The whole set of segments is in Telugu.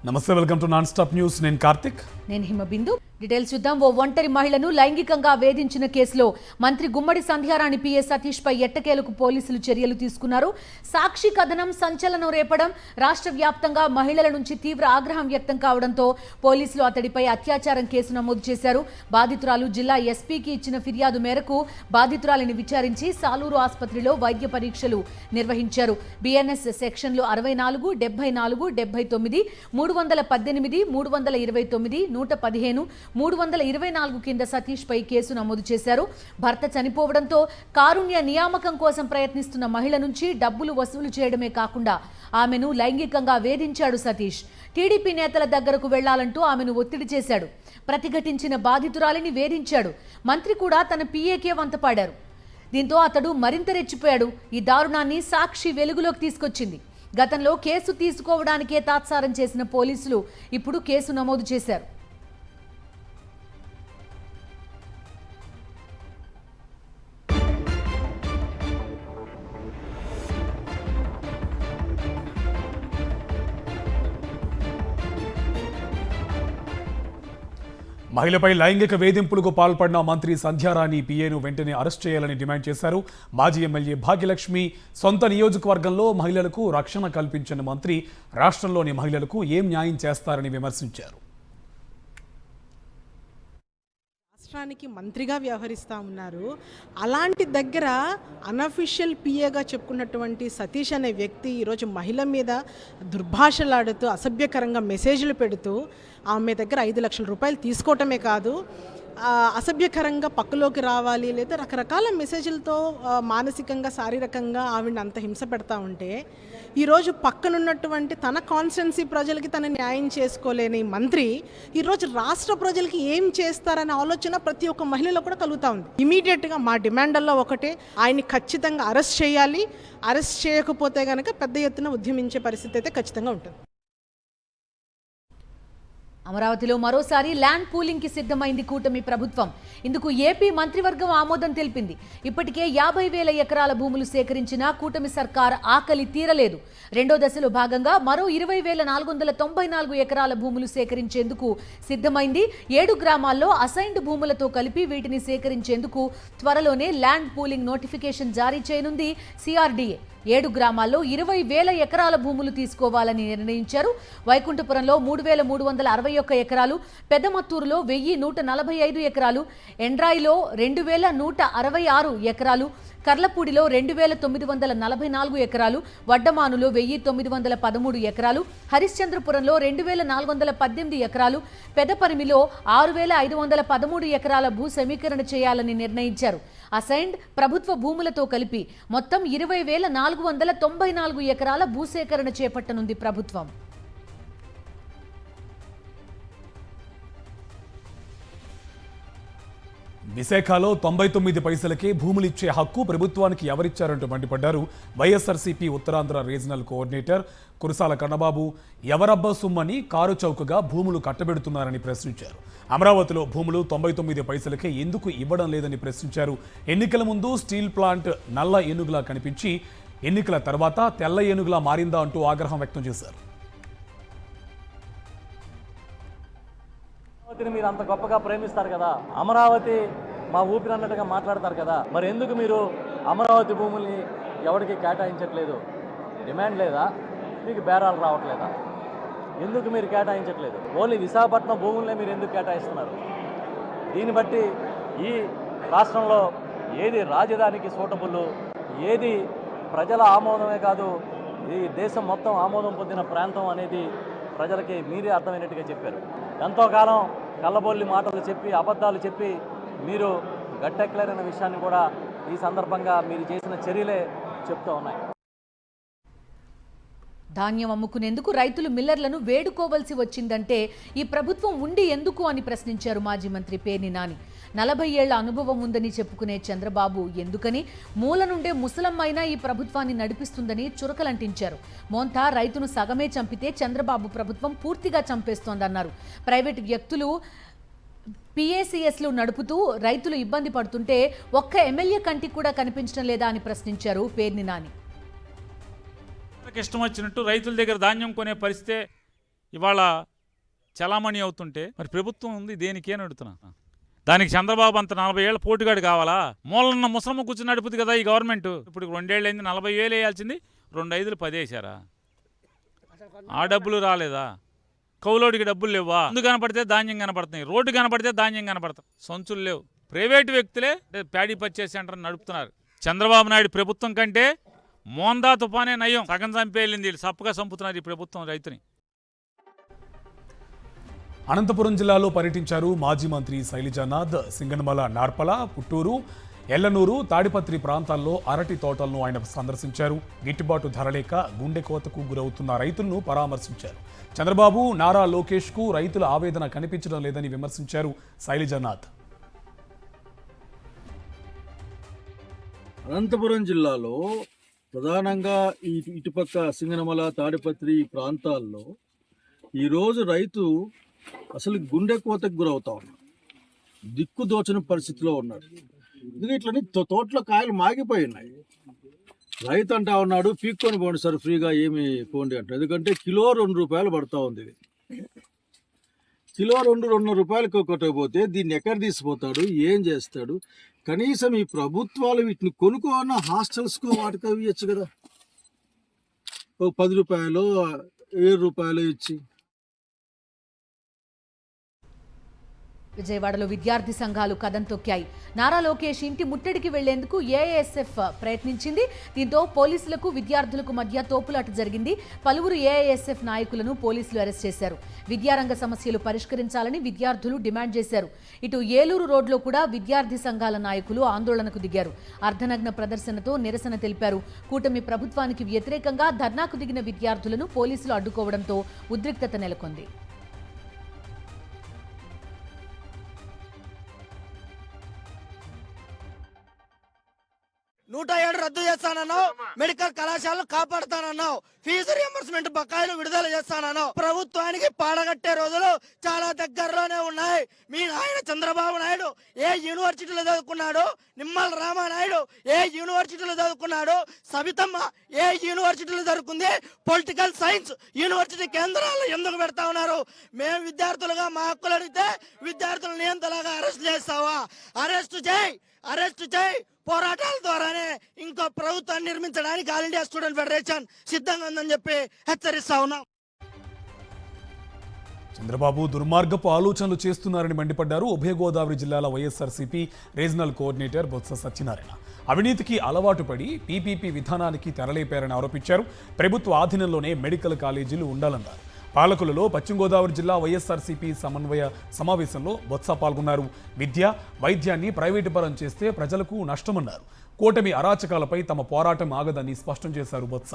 నమస్తే, welcome to non stop news. నేను కార్తిక్. నేను హిమబిందు. డీటెయిల్స్ చూద్దాం. ఓ ఒంటరి మహిళను లైంగికంగా వేధించిన కేసులో మంత్రి గుమ్మడి సంధ్యారాణి పిఏ సతీష్ పై ఎట్టకేలకు పోలీసులు చర్యలు తీసుకున్నారు. సాక్షి కథనం సంచలనం రేపడం, రాష్ట్ర వ్యాప్తంగా మహిళల నుంచి తీవ్ర ఆగ్రహం వ్యక్తం కావడంతో పోలీసులు అతడిపై అత్యాచారం కేసు నమోదు చేశారు. బాధితురాలు జిల్లా ఎస్పీకి ఇచ్చిన ఫిర్యాదు మేరకు బాధితురాలిని విచారించి సాలూరు ఆసుపత్రిలో వైద్య పరీక్షలు నిర్వహించారు. బిఎన్ఎస్ సెక్షన్లు 64, 74, 79, 318, 329, 115, 324 కింద సతీష్ పై కేసు నమోదు చేశారు. భర్త చనిపోవడంతో కారుణ్య నియామకం కోసం ప్రయత్నిస్తున్న మహిళ నుంచి డబ్బులు వసూలు చేయడమే కాకుండా ఆమెను లైంగికంగా వేధించాడు సతీష్. టీడీపీ నేతల దగ్గరకు వెళ్లాలంటూ ఆమెను ఒత్తిడి చేశాడు. ప్రతిఘటించిన బాధితురాలిని వేధించాడు. మంత్రి కూడా తన పీఏకే వంతపాడారు. దీంతో అతడు మరింత రెచ్చిపోయాడు. ఈ దారుణాన్ని సాక్షి వెలుగులోకి తీసుకొచ్చింది. గతంలో కేసు తీసుకోవడానికే తాత్సారం చేసిన పోలీసులు ఇప్పుడు కేసు నమోదు చేశారు. మహిళపై లైంగిక వేధింపులకు పాల్పడిన మంత్రి సంధ్యారాణి పిఏను వెంటనే అరెస్ట్ చేయాలని డిమాండ్ చేశారు. మాజీ ఎమ్మెల్యే భాగ్యలక్ష్మి సొంత నియోజకవర్గంలో మహిళలకు రక్షణ కల్పించిన మంత్రి రాష్ట్రంలోని మహిళలకు ఏం న్యాయం చేస్తారని విమర్శించారు. రాష్ట్రానికి మంత్రిగా వ్యవహరిస్తూ ఉన్నారు. అలాంటి దగ్గర అనఫిషియల్ పిఏగా చెప్పుకున్నటువంటి సతీష్ అనే వ్యక్తి ఈరోజు మహిళ మీద దుర్భాషలాడుతూ అసభ్యకరంగా మెసేజ్లు పెడుతూ ఆమె దగ్గర 5 లక్షల రూపాయలు తీసుకోవటమే కాదు, అసభ్యకరంగా పక్కలోకి రావాలి లేదా రకరకాల మెసేజ్లతో మానసికంగా శారీరకంగా ఆవిడని అంత హింస పెడతా ఉంటే ఈరోజు పక్కనున్నటువంటి తన కాన్స్టిట్యున్సీ ప్రజలకి తన న్యాయం చేసుకోలేని మంత్రి ఈరోజు రాష్ట్ర ప్రజలకి ఏం చేస్తారనే ఆలోచన ప్రతి ఒక్క మహిళలో కూడా కలుగుతూ ఉంది. ఇమీడియట్గా మా డిమాండ్ల్లో ఒకటే, ఆయన్ని ఖచ్చితంగా అరెస్ట్ చేయాలి. అరెస్ట్ చేయకపోతే కనుక పెద్ద ఎత్తున ఉద్యమించే పరిస్థితి అయితే ఖచ్చితంగా ఉంటుంది. అమరావతిలో మరోసారి ల్యాండ్ పూలింగ్ కి సిద్ధమైంది కూటమి ప్రభుత్వం. ఇందుకు ఏపీ మంత్రివర్గం ఆమోదం తెలిపింది. ఇప్పటికే 50,000 ఎకరాల భూములు సేకరించిన కూటమి సర్కార్ ఆకలి తీరలేదు. రెండో దశలో భాగంగా మరో 20,494 ఎకరాల భూములు సేకరించేందుకు సిద్ధమైంది. 7 గ్రామాల్లో అసైన్డ్ భూములతో కలిపి వీటిని సేకరించేందుకు త్వరలోనే ల్యాండ్ పూలింగ్ నోటిఫికేషన్ జారీ చేయనుంది సిఆర్డీఏ. 7 గ్రామాల్లో 20,000 ఎకరాల భూములు తీసుకోవాలని నిర్ణయించారు. వైకుంఠపురంలో 3,361 ఎకరాలు, పెద్దమత్తూరులో 1,145 ఎకరాలు, ఎండ్రాయిలో 2,166 ఎకరాలు, కర్లపూడిలో 2,944 ఎకరాలు, వడ్డమానులో 1,913 ఎకరాలు, హరిశ్చంద్రపురంలో 2,418 ఎకరాలు, పెదపరిమిలో 6,513 ఎకరాల భూ సమీకరణ చేయాలని నిర్ణయించారు. అసైన్డ్ ప్రభుత్వ భూములతో కలిపి మొత్తం 20,494 ఎకరాల భూసేకరణ చేపట్టనుంది ప్రభుత్వం. విశాఖలో 99 పైసలకే భూములిచ్చే హక్కు ప్రభుత్వానికి ఎవరిచ్చారంటూ మండిపడ్డారు వైఎస్ఆర్సీపీ ఉత్తరాంధ్ర రీజనల్ కోఆర్డినేటర్ కురసాల కన్నబాబు. ఎవరబ్బా సుమ్మని కారు చౌకగా భూములు కట్టబెడుతున్నారని ప్రశ్నించారు. అమరావతిలో భూములు 99 పైసలకే ఎందుకు ఇవ్వడం లేదని ప్రశ్నించారు. ఎన్నికల ముందు స్టీల్ ప్లాంట్ నల్ల ఏనుగులా కనిపించి ఎన్నికల తర్వాత తెల్ల ఏనుగులా మారిందా అంటూ ఆగ్రహం వ్యక్తం చేశారు. మీరు అంత గొప్పగా ప్రేమిస్తారు కదా, అమరావతి మా ఊపిరి అన్నట్టుగా మాట్లాడతారు కదా, మరి ఎందుకు మీరు అమరావతి భూముల్ని ఎవరికి కేటాయించట్లేదు? డిమాండ్ లేదా? మీకు బేరాలు రావట్లేదా? ఎందుకు మీరు కేటాయించట్లేదు? ఓన్లీ విశాఖపట్నం భూములనే మీరు ఎందుకు కేటాయిస్తున్నారు? దీన్ని బట్టి ఈ రాష్ట్రంలో ఏది రాజధానికి సూటబుల్, ఏది ప్రజల ఆమోదమే కాదు ఈ దేశం మొత్తం ఆమోదం పొందిన ప్రాంతం అనేది ప్రజలకి మీరే అర్థమైనట్టుగా చెప్పారు. ఎంతో కాలం కళ్ళబొల్లి మాటలు చెప్పి అబద్ధాలు చెప్పి మీరు గట్టెక్కలేరన్న విషయాన్ని కూడా ఈ సందర్భంగా మీరు చేసిన చర్యలే చెప్తూ ఉన్నాయి. ధాన్యం అమ్ముకునేందుకు రైతులు మిల్లర్లను వేడుకోవలసి వచ్చిందంటే ఈ ప్రభుత్వం ఉండి ఎందుకు అని ప్రశ్నించారు మాజీ మంత్రి పేర్ని నాని. 40 ఏళ్ల అనుభవం ఉందని చెప్పుకునే చంద్రబాబు ఎందుకని మూల నుండే ముసలమ్మైనా ఈ ప్రభుత్వాన్ని నడిపిస్తుందని చురకలంటించారు. మోంతా రైతును సగమే చంపితే చంద్రబాబు ప్రభుత్వం పూర్తిగా చంపేస్తోందన్నారు. ప్రైవేటు వ్యక్తులు పిఏసిఎస్లు నడుపుతూ రైతులు ఇబ్బంది పడుతుంటే ఒక్క ఎమ్మెల్యే కంటికి కూడా కనిపించడం లేదా అని ప్రశ్నించారు పేర్ని నాని. ఇష్టం వచ్చినట్టు రైతుల దగ్గర ధాన్యం కొనే పరిస్థితే ఇవాళ చలామణి అవుతుంటే మరి ప్రభుత్వం ఉంది దేనికి అని అడుగుతున్నా. దానికి చంద్రబాబు అంత 40 ఏళ్ళ పోటుగాడు కావాలా? మూలన్న ముసలమ్మ కూర్చుని నడుపుతుంది కదా ఈ గవర్నమెంట్. ఇప్పుడు 2 ఏళ్ళైంది, 40,000 వేయాల్సింది 2 5 10 వేసారా? ఆ డబ్బులు రాలేదా? కౌలోడికి డబ్బులు లేవా? ముందు కనపడితే ధాన్యం కనపడుతున్నాయి, రోడ్డు కనపడితే ధాన్యం కనపడతాయి, సంచులు లేవు. ప్రైవేటు వ్యక్తులే ప్యాడీ పర్చేస్ సెంటర్ నడుపుతున్నారు. చంద్రబాబు నాయుడు ప్రభుత్వం కంటే మోందా తుఫానే నయం. సగం చంపేళ్ళింది, సప్పగా చంపుతున్నారు ఈ ప్రభుత్వం రైతుని. అనంతపురం జిల్లాలో పర్యటించారు మాజీ మంత్రి శైలజానాథ్. సింగనమల, నార్పల, పుట్టూరు, ఎల్లనూరు, తాడిపత్రి ప్రాంతాల్లో అరటి తోటలను ఆయన సందర్శించారు. గిట్టుబాటు ధర లేక గుండె కోతకు గురవుతున్న రైతులను పరామర్శించారు. చంద్రబాబు, నారా లోకేష్కు రైతుల ఆవేదన కనిపించడం లేదని విమర్శించారు శైలజానాథ్. అనంతపురం జిల్లాలో ప్రధానంగా ఇటుపక్క సింగనమల, తాడిపత్రి ప్రాంతాల్లో ఈరోజు రైతు అసలు గుండె కోతకు గురవుతా ఉన్నాడు, దిక్కు దోచని పరిస్థితిలో ఉన్నాడు. ఎందుకంటే ఇట్లని తోటలో కాయలు మాగిపోయి ఉన్నాయి. రైతు అంటా ఉన్నాడు, పీక్కొని పోండి సార్ ఫ్రీగా ఏమి పోండి అంటారు. ఎందుకంటే కిలో 2 రూపాయలు పడుతూ ఉంది. కిలో 2-2.5 రూపాయలకు కొట్టకపోతే దీన్ని ఎక్కడ తీసిపోతాడు, ఏం చేస్తాడు? కనీసం ఈ ప్రభుత్వాలు వీటిని కొనుక్కోన్న హాస్టల్స్కు వాటికి అవి ఇవ్వచ్చు కదా, ఒక 10 రూపాయలు 7 రూపాయలు ఇచ్చి. విజయవాడలో విద్యార్థి సంఘాలు కదం తొక్కాయి. నారా లోకేష్ ఇంటి ముట్టడికి వెళ్లేందుకు ఏఐఎస్ఎఫ్ ప్రయత్నించింది. దీంతో పోలీసులకు విద్యార్థులకు మధ్య తోపులాట జరిగింది. పలువురు ఏఐఎస్ఎఫ్ నాయకులను పోలీసులు అరెస్ట్ చేశారు. విద్యారంగ సమస్యలు పరిష్కరించాలని విద్యార్థులు డిమాండ్ చేశారు. ఇటు ఏలూరు రోడ్లో కూడా విద్యార్థి సంఘాల నాయకులు ఆందోళనకు దిగారు. అర్ధనగ్న ప్రదర్శనతో నిరసన తెలిపారు. కూటమి ప్రభుత్వానికి వ్యతిరేకంగా ధర్నాకు దిగిన విద్యార్థులను పోలీసులు అడ్డుకోవడంతో ఉద్రిక్తత నెలకొంది. 107 రద్దు చేస్తానన్నావు, మెడికల్ కళాశాలను కాపాడుతానన్నావు, ఫీజు రియంబర్స్మెంట్ బకాయిలు విడుదల చేస్తానన్నావు. ప్రభుత్వానికి పాడగట్టే రోజులు చాలా దగ్గరలోనే ఉన్నాయి. మీ ఆయన చంద్రబాబు నాయుడు ఏ యూనివర్సిటీలో చదువుకున్నాడు? నిమ్మల రామానాయుడు ఏ యూనివర్సిటీలో చదువుకున్నాడు? సబితమ్మ ఏ యూనివర్సిటీలో చదువుకుంది? పొలిటికల్ సైన్స్ యూనివర్సిటీ కేంద్రాలు ఎందుకు పెడతా ఉన్నారు? మేము విద్యార్థులుగా మా హక్కులు అడిగితే విద్యార్థులు నియంతలాగా అరెస్ట్ చేస్తావా? అరెస్ట్ చేయి. పోరాటాల ద్వారానే ఇంకో ప్రభుత్వాన్ని నిర్మించడానికి ఆల్ ఇండియా స్టూడెంట్ ఫెడరేషన్ సిద్ధంగా ఉందని చెప్పి హెచ్చరిస్తా ఉన్నాం. చంద్రబాబు దుర్మార్గపు ఆలోచనలు చేస్తున్నారని మండిపడ్డారు ఉభయ గోదావరి జిల్లాల వైఎస్ఆర్సీపీ రీజనల్ కోఆర్డినేటర్ బొత్స సత్యనారాయణ. అవినీతికి అలవాటు పడి పీపీపీ విధానానికి తెరలేపారని ఆరోపించారు. ప్రభుత్వ ఆధీనంలోనే మెడికల్ కాలేజీలు ఉండాలన్నారు. పాలకులలో పశ్చిమ గోదావరి జిల్లా వైఎస్ఆర్సీపీ సమన్వయ సమావేశంలో బొత్స పాల్గొన్నారు. విద్య, వైద్యాన్ని ప్రైవేటు పరం చేస్తే ప్రజలకు నష్టమన్నారు. కూటమి అరాచకాలపై తమ పోరాటం ఆగదని స్పష్టం చేశారు బొత్స.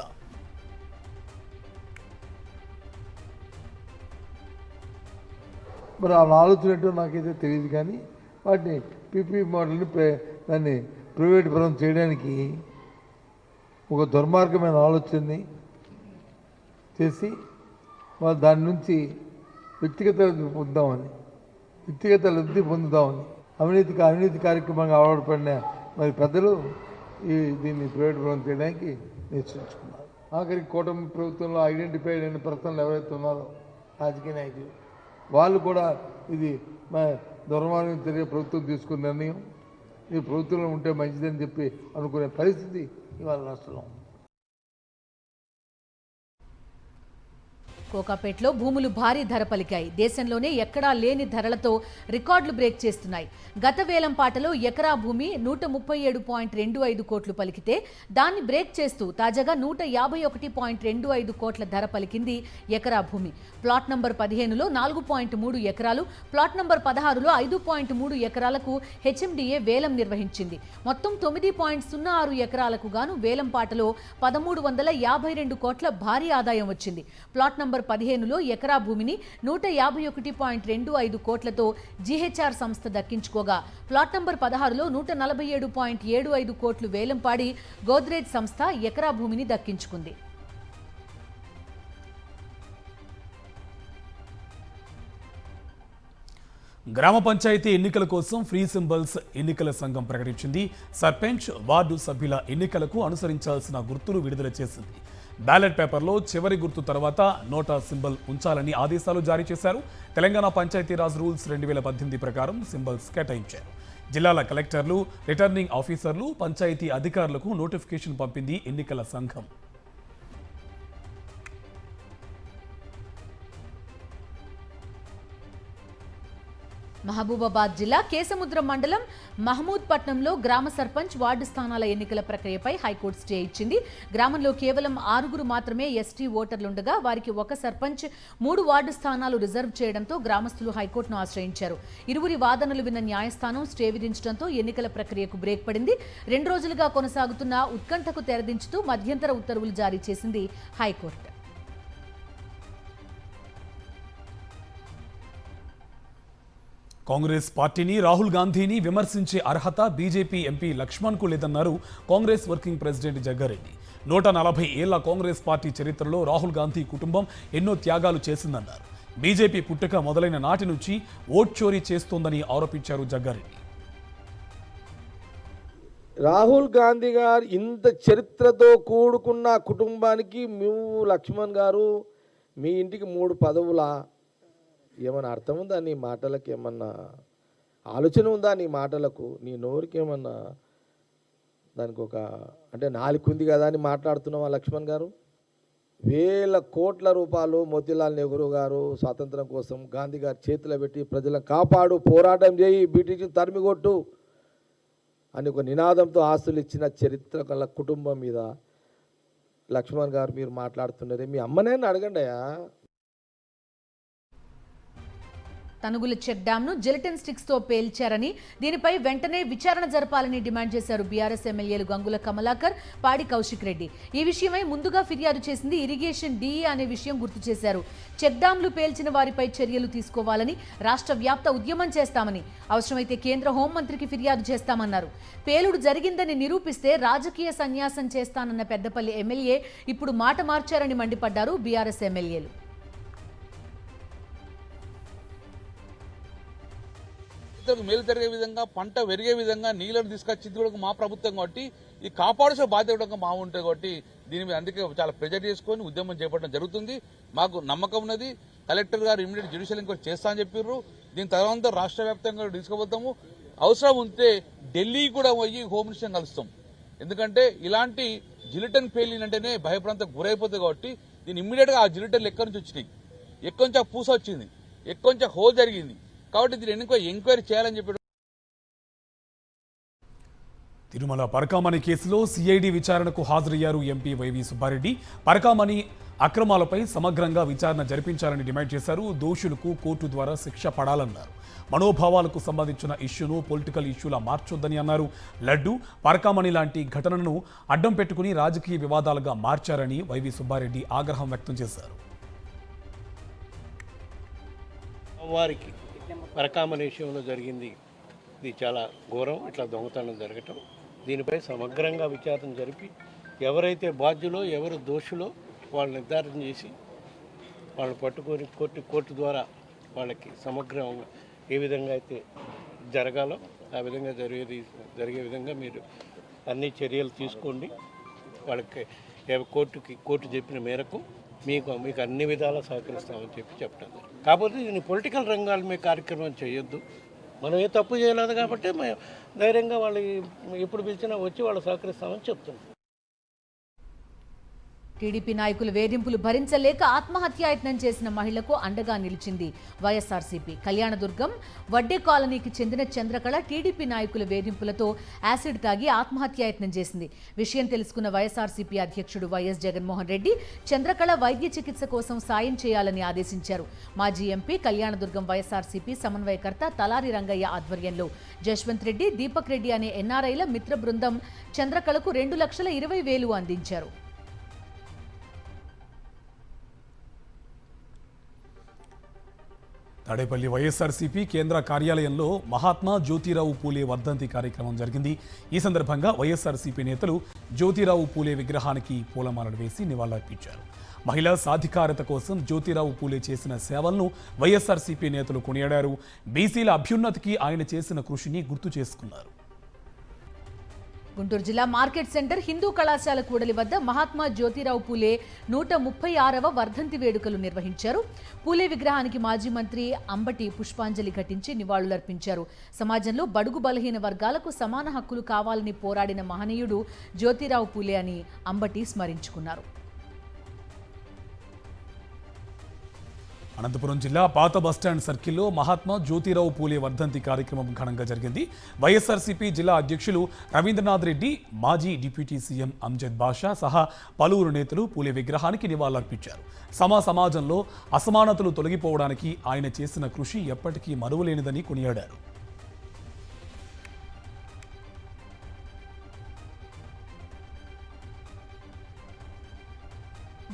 మరి ఆ ఆలోచన ఏంటో నాకైతే తెలియదు, కానీ వాటిని పీపీ మోడల్ని దాన్ని ప్రైవేట్ పరం చేయడానికి ఒక దుర్మార్గమైన ఆలోచనని చేసి వాళ్ళు దాని నుంచి వ్యక్తిగత లబ్ధి పొందుదామని అవినీతి కార్యక్రమంగా అలవాటుపడిన మరి పెద్దలు దీన్ని ప్రైవేట్ పరం చేయడానికి నిశ్చయించుకున్నారు. ఆఖరికి కూటమి ప్రభుత్వంలో ఐడెంటిఫైడ్ అయిన పర్సన్లు ఎవరైతే ఉన్నారో రాజకీయ నాయకులు, వాళ్ళు కూడా ఇది దుర్మార్గం జరిగే ప్రభుత్వం తీసుకున్న నిర్ణయం, ఈ ప్రభుత్వంలో ఉంటే మంచిదని చెప్పి అనుకునే పరిస్థితి ఇవాళ రాష్ట్రంలో. కోకాపేటలో భూములు భారీ ధర పలికాయి. దేశంలోనే ఎక్కడా లేని ధరలతో రికార్డులు బ్రేక్ చేస్తున్నాయి. గత వేలంపాటలో ఎకరా భూమి 137.25 కోట్లు పలికితే దాన్ని బ్రేక్ చేస్తూ తాజాగా 151.25 కోట్ల ధర పలికింది ఎకరా భూమి. ప్లాట్ నంబర్ 15లో 4.3 ఎకరాలు, ప్లాట్ నంబర్ 16లో 5.3 ఎకరాలకు హెచ్ఎండిఏ వేలం నిర్వహించింది. మొత్తం 9.06 ఎకరాలకు గాను వేలంపాటలో 1352 కోట్ల భారీ ఆదాయం వచ్చింది. ప్లాట్ నంబర్ 15లో ఎకరా భూమిని 151.25 కోట్లతో జీహెచ్ఆర్ సంస్థ దక్కించుకోగా, ప్లాట్ నంబర్ 16లో 147.75 కోట్లు వేలంపాడి గోద్రేజ్ సంస్థ ఎకరా భూమిని దక్కించుకుంది. గ్రామ పంచాయతీ ఎన్నికల కోసం ఫ్రీ సింబల్స్ ఎన్నికల సంఘం ప్రకటించింది. సర్పంచ్, వార్డు సభ్యుల ఎన్నికలకు అనుసరించాల్సిన గుర్తులు విడుదల చేసింది. బ్యాలెట్ పేపర్లో చివరి గుర్తు తర్వాత నోటా సింబల్ ఉంచాలని ఆదేశాలు జారీ చేశారు. తెలంగాణ పంచాయతీరాజ్ రూల్స్ 2018 ప్రకారం సింబల్స్ కేటాయించారు. జిల్లాల కలెక్టర్లు, రిటర్నింగ్ ఆఫీసర్లు, పంచాయతీ అధికారులకు నోటిఫికేషన్ పంపింది ఎన్నికల సంఘం. మహబూబాబాద్ జిల్లా కేసముద్రం మండలం మహమూద్ పట్నంలో గ్రామ సర్పంచ్ వార్డు స్థానాల ఎన్నికల ప్రక్రియపై హైకోర్టు స్టే ఇచ్చింది. గ్రామంలో కేవలం 6 మాత్రమే ఎస్టీ ఓటర్లుండగా వారికి ఒక సర్పంచ్ 3 వార్డు స్థానాలు రిజర్వ్ చేయడంతో గ్రామస్తులు హైకోర్టును ఆశ్రయించారు. ఇరువురి వాదనలు విన్న న్యాయస్థానం స్టే విధించడంతో ఎన్నికల ప్రక్రియకు బ్రేక్ పడింది. 2 రోజులుగా కొనసాగుతున్న ఉత్కంఠకు తెరదించుతూ మధ్యంతర ఉత్తర్వులు జారీ చేసింది హైకోర్టు. కాంగ్రెస్ పార్టీని, రాహుల్ గాంధీని విమర్శించే అర్హత బీజేపీ ఎంపీ లక్ష్మణ్కు లేదన్నారు కాంగ్రెస్ వర్కింగ్ ప్రెసిడెంట్ జగ్గారెడ్డి. 140 ఏళ్ల కాంగ్రెస్ పార్టీ చరిత్రలో రాహుల్ గాంధీ కుటుంబం ఎన్నో త్యాగాలు చేసిందన్నారు. బీజేపీ పుట్టుక మొదలైన నాటి నుంచి ఓట్ చోరీ చేస్తోందని ఆరోపించారు జగ్గారెడ్డి. రాహుల్ గాంధీ గారు ఇంత చరిత్రతో కూడుకున్న కుటుంబానికి లక్ష్మణ్ గారు మీ ఇంటికి 3 పదవులా? ఏమన్నా అర్థం ఉందా నీ మాటలకు? ఏమన్నా ఆలోచన ఉందా నీ మాటలకు? నీ నోరుకి ఏమన్నా దానికి ఒక అంటే నాలుగు ఉంది కదా అని మాట్లాడుతున్నావా లక్ష్మణ్ గారు? వేల కోట్ల రూపాయలు మోతీలాల్ నెహ్రూ గారు స్వాతంత్రం కోసం గాంధీ గారు చేతిలో పెట్టి ప్రజలను కాపాడు, పోరాటం చేయి, బ్రిటిష్ని తరిమికొట్టు అని ఒక నినాదంతో ఆస్తులు ఇచ్చిన చరిత్ర గల కుటుంబం మీద లక్ష్మణ్ గారు మీరు మాట్లాడుతున్నారే, మీ అమ్మనే అడగండియా. తనుగుల చెక్ డ్యాంను జెలటిన్ స్టిక్స్ తో పేల్చారని, దీనిపై వెంటనే విచారణ జరపాలని డిమాండ్ చేశారు బీఆర్ఎస్ ఎమ్మెల్యేలు గంగుల కమలాకర్, పాడి కౌశిక్ రెడ్డి. ఈ విషయమై ముందుగా ఫిర్యాదు చేసింది ఇరిగేషన్ డిఈ అనే విషయం గుర్తు చేశారు. చెక్ డ్యాంలు పేల్చిన వారిపై చర్యలు తీసుకోవాలని, రాష్ట్ర వ్యాప్త ఉద్యమం చేస్తామని, అవసరమైతే కేంద్ర హోంమంత్రికి ఫిర్యాదు చేస్తామన్నారు. పేలుడు జరిగిందని నిరూపిస్తే రాజకీయ సన్యాసం చేస్తానన్న పెద్దపల్లి ఎమ్మెల్యే ఇప్పుడు మాట మార్చారని మండిపడ్డారు బీఆర్ఎస్ ఎమ్మెల్యేలు. మేలు జరిగే విధంగా, పంట పెరిగే విధంగా నీళ్లను తీసుకొచ్చింది కూడా మా ప్రభుత్వం కాబట్టి ఈ కాపాడాల్సిన బాధ్యత కూడా మా ఉంటుంది కాబట్టి దీని మీద అందుకే చాలా ప్రెజర్ చేసుకొని ఉద్యమం చేపట్టడం జరుగుతుంది. మాకు నమ్మకం ఉన్నది. కలెక్టర్ గారు ఇమీడియట్ జ్యుడిషియల్ ఎంక్వైరీ చేస్తా అని చెప్పారు. దీని తర్వాత రాష్ట్ర వ్యాప్తంగా తీసుకుపోతాము. అవసరం ఉంటే ఢిల్లీ కూడా పోయి హోమ్ మినిస్టర్ కలుస్తాం. ఎందుకంటే ఇలాంటి జిలిటన్ పేలినంటేనే భయప్రాంతకు గురైపోతుంది కాబట్టి దీన్ని ఇమ్మీడియట్ గా ఆ జిలిటన్లు ఎక్కడి నుంచి వచ్చినాయి, ఎక్కడి నుంచి ఆ పూస వచ్చింది, ఎక్కడి నుంచి హోల్ జరిగింది కాబట్టి దీన్ని ఎంక్వైరీ చేయాలని చెప్పి. తిరుమల పరకామణి కేసులో సిఐడి విచారణకు హాజరయ్యారు ఎంపీ వైవి సుబ్బారెడ్డి. పరకామణి అక్రమాలపై సమగ్రంగా విచారణ జరిపించాలని డిమాండ్ చేశారు. దోషులకు కోర్టు ద్వారా శిక్ష పడాలన్నారు. మనోభావాలకు సంబంధించిన ఇష్యూను పొలిటికల్ ఇష్యూలా మార్చొద్దని అన్నారు. లడ్డు, పరకామణి లాంటి ఘటనలను అడ్డం పెట్టుకుని రాజకీయ వివాదాలుగా మార్చారని వైవి సుబ్బారెడ్డి ఆగ్రహం వ్యక్తం చేశారు. వారికి పరకామణి విషయంలో జరిగింది, ఇది చాలా ఘోరం. ఇట్లా దొంగతనం జరగటం, దీనిపై సమగ్రంగా విచారణ జరిపి ఎవరైతే బాధ్యులో ఎవరు దోషులో వాళ్ళు నిర్ధారణ చేసి వాళ్ళు పట్టుకొని కోర్టు ద్వారా వాళ్ళకి సమగ్రంగా ఏ విధంగా అయితే జరగాలో ఆ విధంగా జరిగే విధంగా మీరు అన్ని చర్యలు తీసుకోండి. వాళ్ళకి కోర్టు చెప్పిన మేరకు మీకు అన్ని విధాలా సహకరిస్తామని చెప్పడం. కాకపోతే దీన్ని పొలిటికల్ రంగాల మీద కార్యక్రమం చేయొద్దు. మనం ఏ తప్పు చేయలేదు కాబట్టి మేము ధైర్యంగా వాళ్ళు ఎప్పుడు పిలిచినా వచ్చి వాళ్ళు సహకరిస్తామని చెప్తున్నాం. టీడీపీ నాయకుల వేధింపులు భరించలేక ఆత్మహత్యాయత్నం చేసిన మహిళకు అండగా నిలిచింది వైఎస్ఆర్సీపీ. కళ్యాణదుర్గం వడ్డే కాలనీకి చెందిన చంద్రకళ టీడీపీ నాయకుల వేధింపులతో యాసిడ్ తాగి ఆత్మహత్యాయత్నం చేసింది. విషయం తెలుసుకున్న వైఎస్ఆర్సీపీ అధ్యక్షుడు వైఎస్ జగన్మోహన్ రెడ్డి చంద్రకళ వైద్య చికిత్స కోసం సాయం చేయాలని ఆదేశించారు. మాజీ ఎంపీ కళ్యాణదుర్గం వైఎస్ఆర్సీపీ సమన్వయకర్త తలారి రంగయ్య ఆధ్వర్యంలో జశ్వంత్ రెడ్డి, దీపక్ రెడ్డి అనే ఎన్ఆర్ఐల మిత్ర బృందం చంద్రకళకు 2,20,000 అందించారు. తాడేపల్లి వైఎస్ఆర్సీపీ కేంద్ర కార్యాలయంలో మహాత్మా జ్యోతిరావు పూలే వర్ధంతి కార్యక్రమం జరిగింది. ఈ సందర్భంగా వైఎస్ఆర్సీపీ నేతలు జ్యోతిరావు పూలే విగ్రహానికి పూలమాలలు వేసి నివాళులర్పించారు. మహిళా సాధికారత కోసం జ్యోతిరావు పూలే చేసిన సేవలను వైఎస్ఆర్సీపీ నేతలు కొనియాడారు. బీసీల అభ్యున్నతికి ఆయన చేసిన కృషిని గుర్తు చేసుకున్నారు. గుంటూరు జిల్లా మార్కెట్ సెంటర్ హిందూ కళాశాల కూడలి వద్ద మహాత్మా జ్యోతిరావు పూలే 136వ వర్ధంతి వేడుకలు నిర్వహించారు. పూలే విగ్రహానికి మాజీ మంత్రి అంబటి పుష్పాంజలి ఘటించి నివాళులర్పించారు. సమాజంలో బడుగు బలహీన వర్గాలకు సమాన హక్కులు కావాలని పోరాడిన మహనీయుడు జ్యోతిరావు పూలే అని అంబటి స్మరించుకున్నారు. అనంతపురం జిల్లా పాత బస్టాండ్ సర్కిల్లో మహాత్మా జ్యోతిరావు పూలే వర్ధంతి కార్యక్రమం ఘనంగా జరిగింది. వైఎస్ఆర్సీపీ జిల్లా అధ్యక్షులు రవీంద్రనాథ్ రెడ్డి, మాజీ డిప్యూటీ సీఎం అంజద్ బాషా సహా పలువురు నేతలు పూలే విగ్రహానికి నివాళులర్పించారు. సమాజంలో అసమానతలు తొలగిపోవడానికి ఆయన చేసిన కృషి ఎప్పటికీ మరువలేనిదని కొనియాడారు.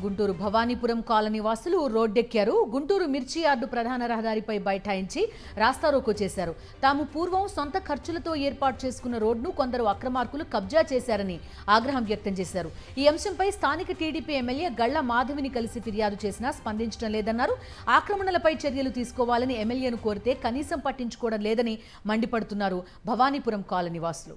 గుంటూరు భవానీపురం కాలనీ వాసులు రోడ్డెక్కారు. గుంటూరు మిర్చి యార్డు ప్రధాన రహదారిపై బైఠాయించి రాస్తారోకో చేశారు. తాము పూర్వం సొంత ఖర్చులతో ఏర్పాటు చేసుకున్న రోడ్ను కొందరు అక్రమార్కులు కబ్జా చేశారని ఆగ్రహం వ్యక్తం చేశారు. ఈ అంశంపై స్థానిక టీడీపీ ఎమ్మెల్యే గళ్ల మాధవిని కలిసి ఫిర్యాదు చేసినా స్పందించడం లేదన్నారు. ఆక్రమణలపై చర్యలు తీసుకోవాలని ఎమ్మెల్యేను కోరితే కనీసం పట్టించుకోవడం లేదని మండిపడుతున్నారు భవానీపురం కాలనీ వాసులు.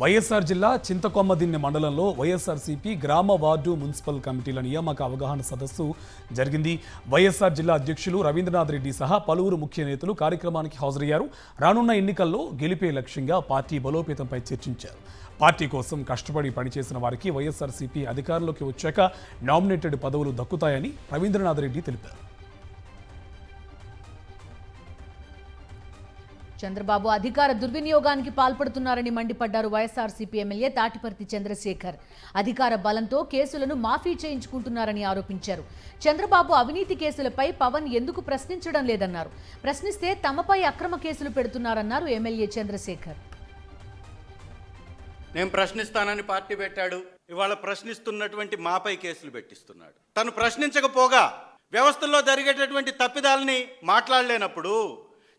వైఎస్ఆర్ జిల్లా చింతకొమ్మదిన్నె మండలంలో వైఎస్ఆర్సీపీ గ్రామ వార్డు మున్సిపల్ కమిటీల నియామక అవగాహన సదస్సు జరిగింది. వైఎస్ఆర్ జిల్లా అధ్యక్షులు రవీంద్రనాథ్ రెడ్డి సహా పలువురు ముఖ్య నేతలు కార్యక్రమానికి హాజరయ్యారు. రానున్న ఎన్నికల్లో గెలిపే లక్ష్యంగా పార్టీ బలోపేతంపై చర్చించారు. పార్టీ కోసం కష్టపడి పనిచేసిన వారికి వైఎస్ఆర్సీపీ అధికారంలోకి వచ్చాక నామినేటెడ్ పదవులు దక్కుతాయని రవీంద్రనాథ్ రెడ్డి తెలిపారు. చంద్రబాబు అధికార దుర్వినియోగానికి పాల్పడుతున్నారని మండిపడ్డారు వైఎస్ఆర్సీపీ ఎమ్మెల్యే తాటిపర్తి చంద్రశేఖర్. అధికార బలంతో కేసులను మాఫీ చేయించుకుంటున్నారని ఆరోపించారు. చంద్రబాబు అవినీతి కేసులపై పవన్ ఎందుకు ప్రశ్నించడం లేదన్నారు. ప్రశ్నిస్తే తమపై అక్రమ కేసులు పెడుతున్నారన్నారు ఎమ్మెల్యే చంద్రశేఖర్. నేను ప్రశ్నిస్తానని పార్టీ పెట్టాడు, ఇవాళ ప్రశ్నిస్తున్నటువంటి మాపై కేసులు పెట్టిస్తున్నాడు. తను ప్రశ్నించకపోగా వ్యవస్థల్లో జరిగేటటువంటి తప్పిదాలని మాట్లాడలేనప్పుడు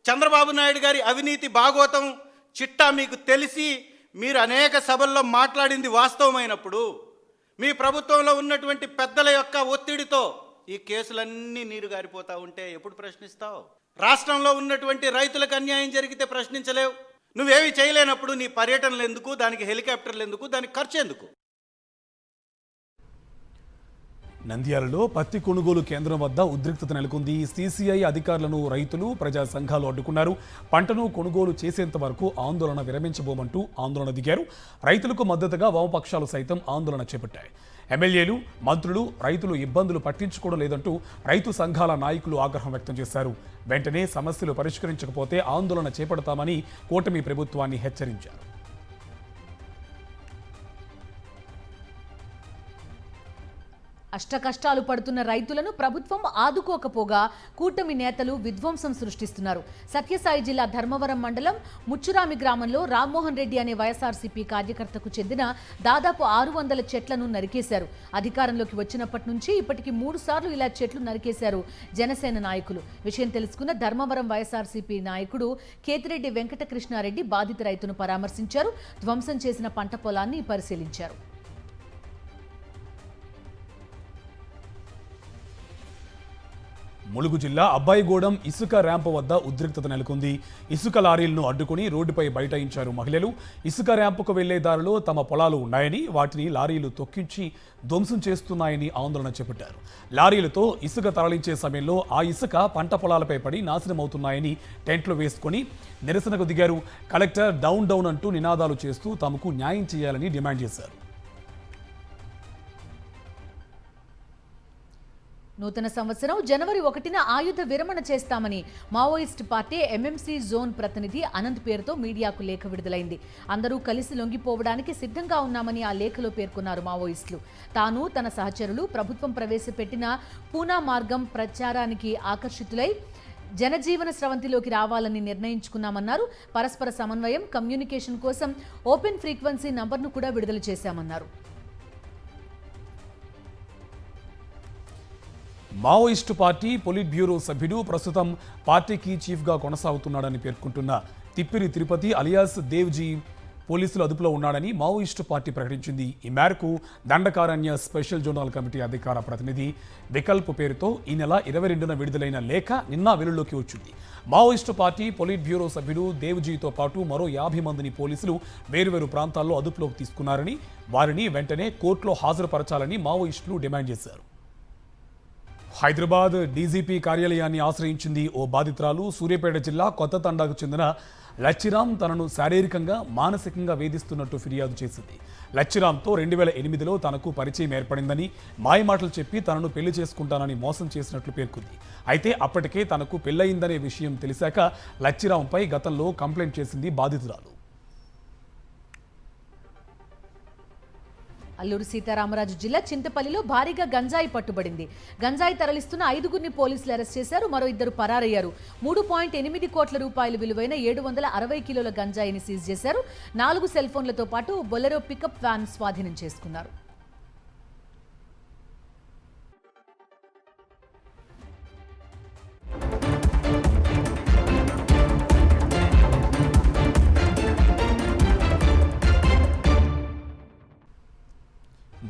చంద్రబాబు నాయుడు గారి అవినీతి భాగోతం చిట్టా మీకు తెలిసి మీరు అనేక సభల్లో మాట్లాడింది వాస్తవమైనప్పుడు మీ ప్రభుత్వంలో ఉన్నటువంటి పెద్దల యొక్క ఒత్తిడితో ఈ కేసులన్నీ నీరు గారిపోతా ఉంటే ఎప్పుడు ప్రశ్నిస్తావు? రాష్ట్రంలో ఉన్నటువంటి రైతులకు అన్యాయం జరిగితే ప్రశ్నించలేవు. నువ్వేవి చేయలేనప్పుడు నీ పర్యటనలు ఎందుకు, దానికి హెలికాప్టర్లు ఎందుకు, దానికి ఖర్చు ఎందుకు? నంద్యాలలో పత్తి కొనుగోలు కేంద్రం వద్ద ఉద్రిక్తత నెలకొంది. సీసీఐ అధికారులను రైతులు, ప్రజా సంఘాలు అడ్డుకున్నారు. పంటను కొనుగోలు చేసేంత వరకు ఆందోళన విరమించబోమంటూ ఆందోళన దిగారు. రైతులకు మద్దతుగా వామపక్షాలు సైతం ఆందోళన చేపట్టాయి. ఎమ్మెల్యేలు, మంత్రులు రైతులు ఇబ్బందులు పట్టించుకోవడం లేదంటూ రైతు సంఘాల నాయకులు ఆగ్రహం వ్యక్తం చేశారు. వెంటనే సమస్యలు పరిష్కరించకపోతే ఆందోళన చేపడతామని కూటమి ప్రభుత్వాన్ని హెచ్చరించారు. అష్టకష్టాలు పడుతున్న రైతులను ప్రభుత్వం ఆదుకోకపోగా కూటమి నేతలు విధ్వంసం సృష్టిస్తున్నారు. సత్యసాయి జిల్లా ధర్మవరం మండలం ముచ్చురామి గ్రామంలో రామ్మోహన్ రెడ్డి అనే వైఎస్ఆర్సీపీ కార్యకర్తకు చెందిన దాదాపు 600 చెట్లను నరికేశారు. అధికారంలోకి వచ్చినప్పటి నుంచి ఇప్పటికి 3 సార్లు ఇలా చెట్లు నరికేశారు జనసేన నాయకులు. విషయం తెలుసుకున్న ధర్మవరం వైఎస్ఆర్సీపీ నాయకుడు కేతిరెడ్డి వెంకటకృష్ణారెడ్డి బాధిత రైతును పరామర్శించారు. ధ్వంసం చేసిన పంట పొలాన్ని పరిశీలించారు. ములుగు జిల్లా అబ్బాయిగూడెం ఇసుక ర్యాంపు వద్ద ఉద్రిక్తత నెలకొంది. ఇసుక లారీలను అడ్డుకుని రోడ్డుపై బైఠాయించారు మహిళలు. ఇసుక ర్యాంపుకు వెళ్లే దారిలో తమ పొలాలు ఉన్నాయని, వాటిని లారీలు తొక్కించి ధ్వంసం చేస్తున్నాయని ఆందోళన చేపట్టారు. లారీలతో ఇసుక తరలించే సమయంలో ఆ ఇసుక పంట పొలాలపై పడి నాశనమవుతున్నాయని టెంట్లు వేసుకుని నిరసనకు దిగారు. కలెక్టర్ డౌన్ డౌన్ అంటూ నినాదాలు చేస్తూ తమకు న్యాయం చేయాలని డిమాండ్ చేశారు. నూతన సంవత్సరం జనవరి 1న ఆయుధ విరమణ చేస్తామని మావోయిస్ట్ పార్టీ ఎంఎంసీ జోన్ ప్రతినిధి అనంత్ పేరుతో మీడియాకు లేఖ విడుదలైంది. అందరూ కలిసి లొంగిపోవడానికి సిద్ధంగా ఉన్నామని ఆ లేఖలో పేర్కొన్నారు మావోయిస్టులు. తాను, తన సహచరులు ప్రభుత్వం ప్రవేశపెట్టిన పూనా మార్గం ప్రచారానికి ఆకర్షితులై జనజీవన స్రవంతిలోకి రావాలని నిర్ణయించుకున్నామన్నారు. పరస్పర సమన్వయం, కమ్యూనికేషన్ కోసం ఓపెన్ ఫ్రీక్వెన్సీ నంబర్ను కూడా విడుదల చేశామన్నారు. మావోయిస్టు పార్టీ పొలిట్ బ్యూరో సభ్యుడు, ప్రస్తుతం పార్టీకి చీఫ్గా కొనసాగుతున్నాడని పేర్కొంటున్న తిప్పిరి తిరుపతి అలియాస్ దేవ్జీ పోలీసులు అదుపులో ఉన్నాడని మావోయిస్టు పార్టీ ప్రకటించింది. ఈ మేరకు దండకారణ్య స్పెషల్ జోనల్ కమిటీ అధికార ప్రతినిధి వికల్ప్ పేరుతో ఈ నెల 22న విడుదలైన లేఖ నిన్న వెలుగులోకి వచ్చింది. మావోయిస్టు పార్టీ పొలిట్ బ్యూరో సభ్యుడు దేవ్జీతో పాటు మరో 50 మందిని పోలీసులు వేరువేరు ప్రాంతాల్లో అదుపులోకి తీసుకున్నారని, వారిని వెంటనే కోర్టులో హాజరుపరచాలని మావోయిస్టులు డిమాండ్ చేశారు. హైదరాబాద్ డీజీపీ కార్యాలయాన్ని ఆశ్రయించింది ఓ బాధితురాలు. సూర్యాపేట జిల్లా కొత్త తండాకు చెందిన లచ్చిరామ్ తనను శారీరకంగా మానసికంగా వేధిస్తున్నట్టు ఫిర్యాదు చేసింది. లచ్చిరామ్తో 2008లో తనకు పరిచయం ఏర్పడిందని, మాయమాటలు చెప్పి తనను పెళ్లి చేసుకుంటానని మోసం చేసినట్లు పేర్కొంది. అయితే అప్పటికే తనకు పెళ్లయిందనే విషయం తెలిసాక లచ్చిరామ్పై గతంలో కంప్లైంట్ చేసింది బాధితురాలు. అల్లూరు సీతారామరాజు జిల్లా చింతపల్లిలో భారీగా గంజాయి పట్టుబడింది. గంజాయి తరలిస్తున్న 5గురిని పోలీసులు అరెస్ట్ చేశారు. మరో 2 పరారయ్యారు. 3.8 కోట్ల రూపాయలు విలువైన 760 కిలోల గంజాయిని సీజ్ చేశారు. 4 సెల్ ఫోన్లతో పాటు బొలెరో పికప్ వ్యాన్ స్వాధీనం చేసుకున్నారు.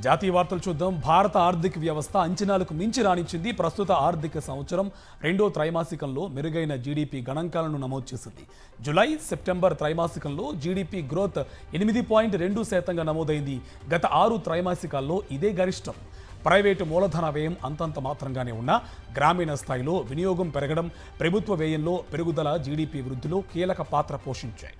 జాతీయ వార్తలు చూద్దాం. భారత ఆర్థిక వ్యవస్థ అంచనాలకు మించి రాణించింది. ప్రస్తుత ఆర్థిక సంవత్సరం 2వ త్రైమాసికంలో మెరుగైన జీడీపీ గణాంకాలను నమోదు చేసింది. జూలై సెప్టెంబర్ త్రైమాసికంలో జీడీపీ గ్రోత్ 8.2% నమోదైంది. గత 6 త్రైమాసికాల్లో ఇదే గరిష్టం. ప్రైవేటు మూలధన వ్యయం అంతంత మాత్రంగానే ఉన్నా గ్రామీణ స్థాయిలో వినియోగం పెరగడం, ప్రభుత్వ వ్యయంలో పెరుగుదల జీడీపీ వృద్ధిలో కీలక పాత్ర పోషించాయి.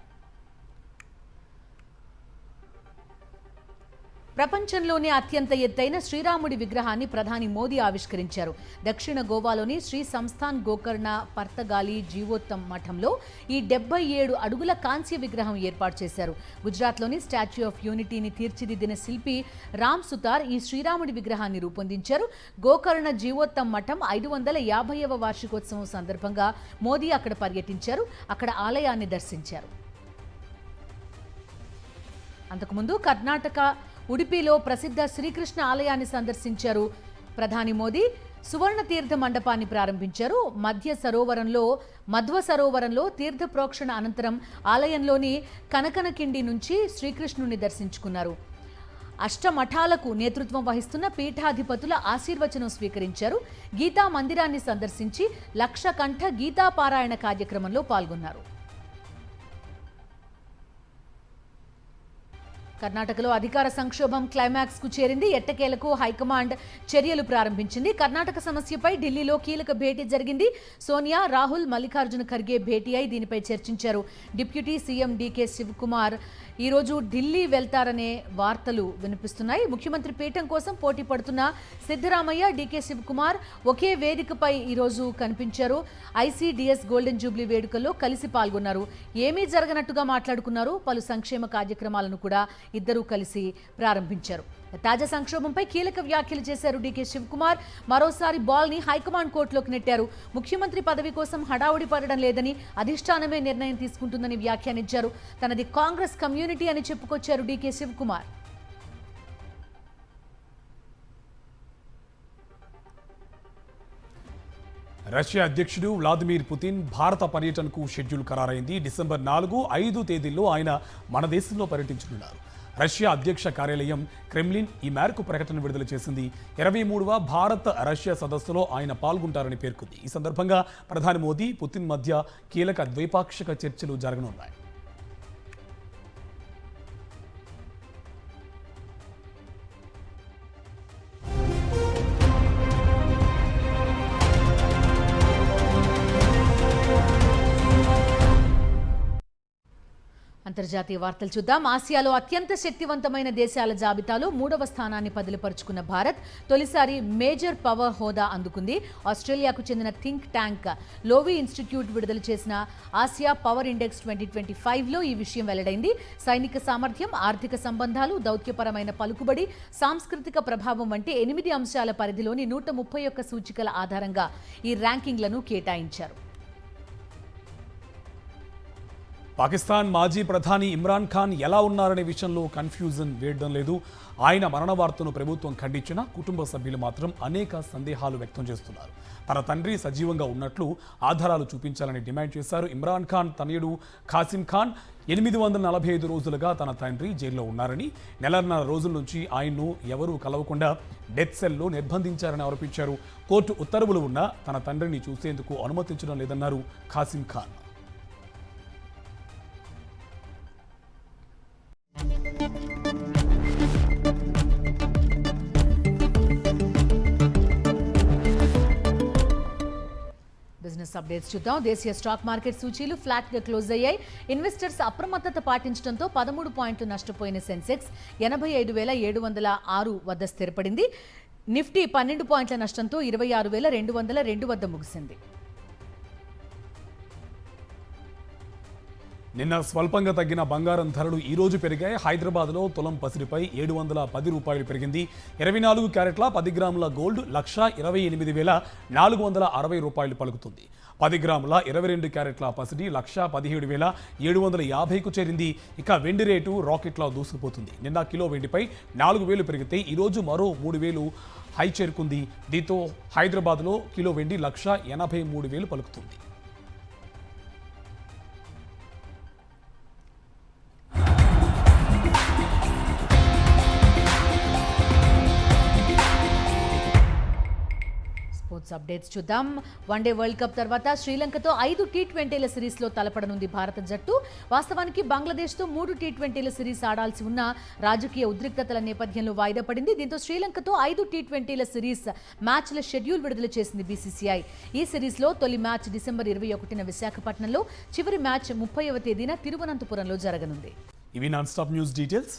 ప్రపంచంలోనే అత్యంత ఎత్తైన శ్రీరాముడి విగ్రహాన్ని ప్రధాని మోదీ ఆవిష్కరించారు. దక్షిణ గోవాలోని శ్రీ సంస్థాన్ గోకర్ణ పర్తగాలి జీవోత్తమ్ మఠంలో ఈ 77 అడుగుల కాంస్య విగ్రహం ఏర్పాటు చేశారు. గుజరాత్లోని స్టాచ్యూ ఆఫ్ యూనిటీని తీర్చిదిద్దిన శిల్పి రామ్ సుతార్ ఈ శ్రీరాముడి విగ్రహాన్ని రూపొందించారు. గోకర్ణ జీవోత్తమ్ మఠం 550వ వార్షికోత్సవం సందర్భంగా మోదీ అక్కడ పర్యటించారు. అక్కడ ఆలయాన్ని దర్శించారు. అంతకుముందు కర్ణాటక ఉడిపిలో ప్రసిద్ధ శ్రీకృష్ణ ఆలయాన్ని సందర్శించారు. ప్రధాని మోదీ సువర్ణ తీర్థ మండపాన్ని ప్రారంభించారు. మధ్వ సరోవరంలో తీర్థ ప్రోక్షణ అనంతరం ఆలయంలోని కనకనకిండి నుంచి శ్రీకృష్ణుని దర్శించుకున్నారు. అష్టమఠాలకు నేతృత్వం వహిస్తున్న పీఠాధిపతుల ఆశీర్వచనం స్వీకరించారు. గీతా మందిరాన్ని సందర్శించి 1,00,000 కంఠ గీతా పారాయణ కార్యక్రమంలో పాల్గొన్నారు. కర్ణాటకలో అధికార సంక్షోభం క్లైమాక్స్ కు చేరింది. ఎట్టకేలకు హైకమాండ్ చర్యలు ప్రారంభించింది. కర్ణాటక సమస్యపై ఢిల్లీలో కీలక భేటీ జరిగింది. సోనియా, రాహుల్, మల్లికార్జున ఖర్గే భేటీ అయి దీనిపై చర్చించారు. డిప్యూటీ సీఎం డీకే శివకుమార్ ఈరోజు ఢిల్లీ వెళ్తారనే వార్తలు వినిపిస్తున్నాయి. ముఖ్యమంత్రి పీఠం కోసం పోటీ పడుతున్న సిద్ధరామయ్య, డీకే శివకుమార్ ఒకే వేదికపై ఈరోజు కనిపించారు. ఐసీడీఎస్ గోల్డెన్ జూబ్లీ వేడుకల్లో కలిసి పాల్గొన్నారు. ఏమీ జరగనట్టుగా మాట్లాడుకున్నారు. పలు సంక్షేమ కార్యక్రమాలను కూడా ఇద్దరూ కలిసి ప్రారంభించారు. తాజా సంక్షోభంపై కీలక వ్యాఖ్యలు చేశారు డీకే శివకుమార్. మరోసారి బాల్ ని హైకమాండ్ కోర్టులోకి నెట్టారు. ముఖ్యమంత్రి పదవి కోసం హడావుడి పడడం లేదని, అధిష్టానమే నిర్ణయం తీసుకుంటుందని వ్యాఖ్యానించారు. తనది కాంగ్రెస్ కమ్యూనిటీ అని చెప్పుకొచ్చారు డీకే శివకుమార్. రష్యా అధ్యక్షుడు వ్లాదిమిర్ పుతిన్ భారత పర్యటనకు షెడ్యూల్ ఖరారైంది. డిసెంబర్ 4, 5 తేదీల్లో ఆయన మన దేశంలో పర్యటించనున్నారు. రష్యా అధ్యక్ష కార్యాలయం క్రెమ్లిన్ ఈ మేరకు ప్రకటన విడుదల చేసింది. 23వ భారత్ రష్యా సదస్సులో ఆయన పాల్గొంటారని పేర్కొంది. ఈ సందర్భంగా ప్రధాని మోదీ, పుతిన్ మధ్య కీలక ద్వైపాక్షిక చర్చలు జరగనున్నాయి. అంతర్జాతీయ వార్తలు చూద్దాం. ఆసియాలో అత్యంత శక్తివంతమైన దేశాల జాబితాలో 3వ స్థానాన్ని పదిలపరుచుకున్న భారత్ తొలిసారి మేజర్ పవర్ హోదా అందుకుంది. ఆస్ట్రేలియాకు చెందిన థింక్ ట్యాంక్ లోవి ఇన్స్టిట్యూట్ విడుదల చేసిన ఆసియా పవర్ ఇండెక్స్ 2025లో ఈ విషయం వెల్లడైంది. సైనిక సామర్థ్యం, ఆర్థిక సంబంధాలు, దౌత్యపరమైన పలుకుబడి, సాంస్కృతిక ప్రభావం వంటి 8 అంశాల పరిధిలోని 131 సూచికల ఆధారంగా ఈ ర్యాంకింగ్లను కేటాయించారు. పాకిస్తాన్ మాజీ ప్రధాని ఇమ్రాన్ ఖాన్ ఎలా ఉన్నారనే విషయంలో కన్ఫ్యూజన్ వేయడం లేదు. ఆయన మరణ వార్తను ప్రభుత్వం ఖండించినా కుటుంబ సభ్యులు మాత్రం అనేక సందేహాలు వ్యక్తం చేస్తున్నారు. తన తండ్రి సజీవంగా ఉన్నట్లు ఆధారాలు చూపించాలని డిమాండ్ చేశారు. ఇమ్రాన్ ఖాన్ తనయుడు ఖాసిం ఖాన్ 845 రోజులుగా తన తండ్రి జైల్లో ఉన్నారని, నెలన్నర రోజుల నుంచి ఆయన్ను ఎవరూ కలవకుండా డెత్ సెల్లో నిర్బంధించారని ఆరోపించారు. కోర్టు ఉత్తర్వులు ఉన్నా తన తండ్రిని చూసేందుకు అనుమతించడం లేదన్నారు ఖాసిం ఖాన్. బిజినెస్ అప్డేట్స్ చూద్దాం. దేశీయ స్టాక్ మార్కెట్ సూచీలు ఫ్లాట్ గా క్లోజ్ అయ్యాయి. ఇన్వెస్టర్స్ అప్రమత్తత పాటించడంతో 13 పాయింట్లు నష్టపోయిన సెన్సెక్స్ 85,706 వద్ద స్థిరపడింది. నిఫ్టీ 12 పాయింట్ల నష్టంతో 26,202 వద్ద ముగిసింది. నిన్న స్వల్పంగా తగ్గిన బంగారం ధరలు ఈ రోజు పెరిగాయి. హైదరాబాద్లో తులం పసిడిపై 710 రూపాయలు పెరిగింది. 24 క్యారెట్ల 10 గ్రాముల గోల్డ్ 1,28,460 రూపాయలు పలుకుతుంది. 10 గ్రాముల 22 క్యారెట్ల పసిడి 1,17,750కు చేరింది. ఇక వెండి రేటు రాకెట్లా దూసుకుపోతుంది. నిన్న కిలో వెండిపై 4,000 పెరిగితే ఈరోజు మరో 3,000 హై చేరుకుంది. దీంతో హైదరాబాద్లో కిలో వెండి 1,83,000 పలుకుతుంది. స్పోర్ట్స్ అప్డేట్స్ చూద్దాం. వన్డే వరల్డ్ కప్ తర్వాత శ్రీలంకతో 5 టీ20ల సిరీస్లో తలపడనుంది భారత జట్టు. వాస్తవానికి బంగ్లాదేశ్తో 3 టీ20ల సిరీస్ ఆడాల్సి ఉన్న రాజకీయ ఉద్రిక్తతల నేపథ్యంలో వాయిదా పడింది. దీంతో శ్రీలంకతో 5 టీ20ల సిరీస్ మ్యాచ్ల షెడ్యూల్ విడుదల చేసింది బీసీసీఐ. ఈ సిరీస్లో తొలి మ్యాచ్ డిసెంబర్ 21న విశాఖపట్నంలో, చివరి మ్యాచ్ 30వ తేదీన తిరువనంతపురంలో జరగనుంది. ఇవి నాన్ స్టాప్ న్యూస్ డీటెయిల్స్.